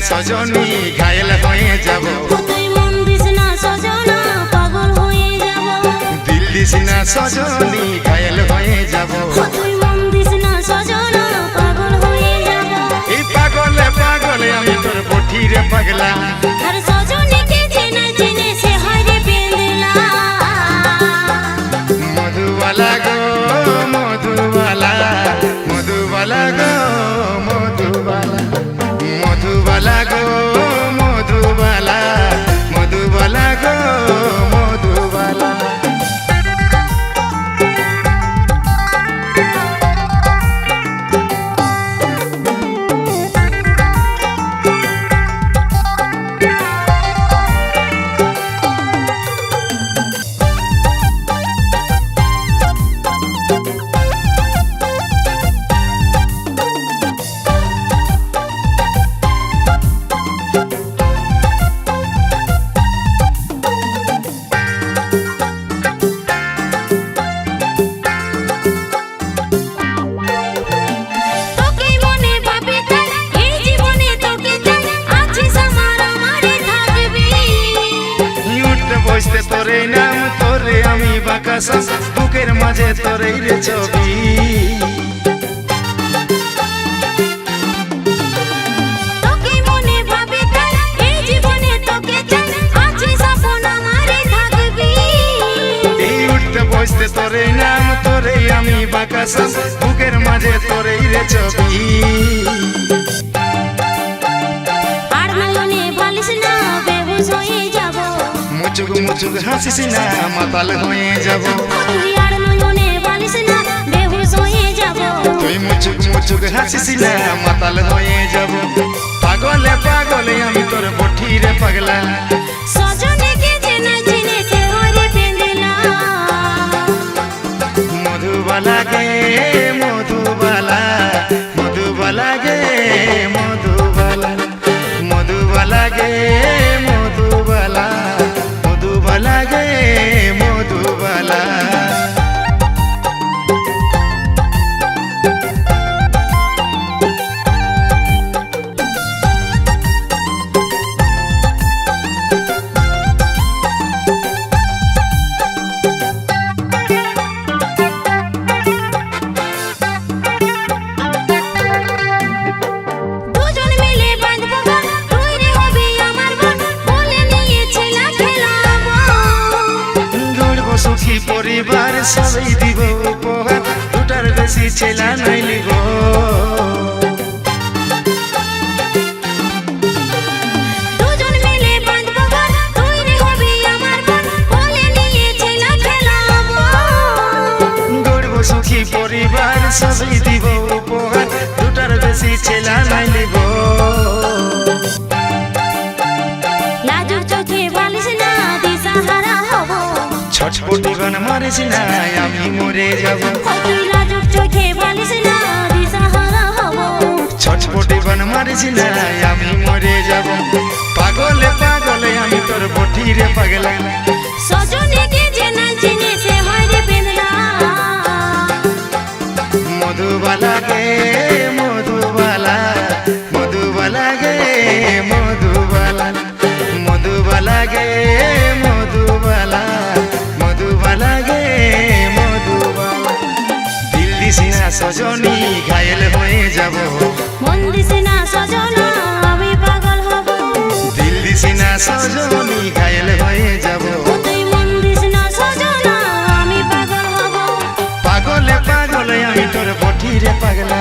সজনী ঘায়েল হয়ে যাব। তুই মন দিস না সজনা পাগল হয়ে যাব। দিল দিস না সজনী ঘায়েল হয়ে যাব। তুই মন দিস না সজনা পাগল হয়ে যাব। এই পাগলে পাগলে আমি তোর বঠিরে পাগলা। আর সজনীকে চেনে চেনে সে হয় রে পেন্দলা। মধুবালা গো মধুবালা, মধুবালা গো মধুবালা, মধুবালা গো মধুবালা, মধুবালা গো মধুবালা। বসতে তোরে নাম তোরে আমি বাকাসা, বুকের মাঝে তোরে রে ছবি। তোকে মনে ভাবে তাই এই জীবনে তোকে চাই, আছে স্বপ্ন আমারে থাকবি। এই উঠতে বসতে তোরে নাম তোরে আমি বাকাসা, বুকের মাঝে তোরে রে ছবি। আর নয়নে ভালিস না বেহুশ হয়ে যাব। মুচুক মুচুক হাসিস না মাতাল হয়ে যাব। তুই আর নয়নে ভালিস না বেহুশ হয়ে যাব। তুই মুচুক মুচুক হাসিস না মাতাল হয়ে যাব। পাগলে পাগলে আমি তোর বঠিরে পাগলা। সজনীকে চেনে চেনে সে হয় রে পেন্দলা। মধুবালা গে মধুবালা, মধুবালা গে মধুবালা, মধুবালা গে মধুবালা, মধুবালা গে মধুবালা। দুজন মিলে বাঁধবো গান, তুই রে হবি আমার বোন, বলে নিয়েছিলাম খেলাবো। গড়ব সুখী পরিবার সবাই দিব উপহার, দুটার বেশি ছেলা নাই লিব। দুজন মিলে বাঁধবো গান, তুই রে হবি আমার বোন, বলে নিয়েছিলাম খেলাবো। গড়ব সুখী পরিবার সবাই দিব উপহার, দুটার বেশি ছেলা নাই লিব। লাজুক চোখে বালিশ না দিশাহারা হব। ছটপটি গান মারিস না আমি মরে যাব। তুই লাজুক চোখে বালিশ না দিশাহারা হব। ছটপটি গান মারিস না আমি মরে যাব। পাগলে পাগলে আমি তোর বঠিরে পাগলা। সজনীকে চেনে চেনে সে হয় রে পেন্দলা। মধুবালা গে মধুবালা, মধুবালা গে মধুবালা, মধুবালা গে মধুবালা, মধুবালা গে মধুবালা। দিল দিস না সজনী ঘায়েল হয়ে যাব। মন দিস না সজনা আমি পাগল হব। দিল দিস না সজনী ঘায়েল হয়ে যাব। তুই মন দিস না সজনা আমি পাগল হব। পাগলে পাগলে আমি তোর বঠিরে পাগলা।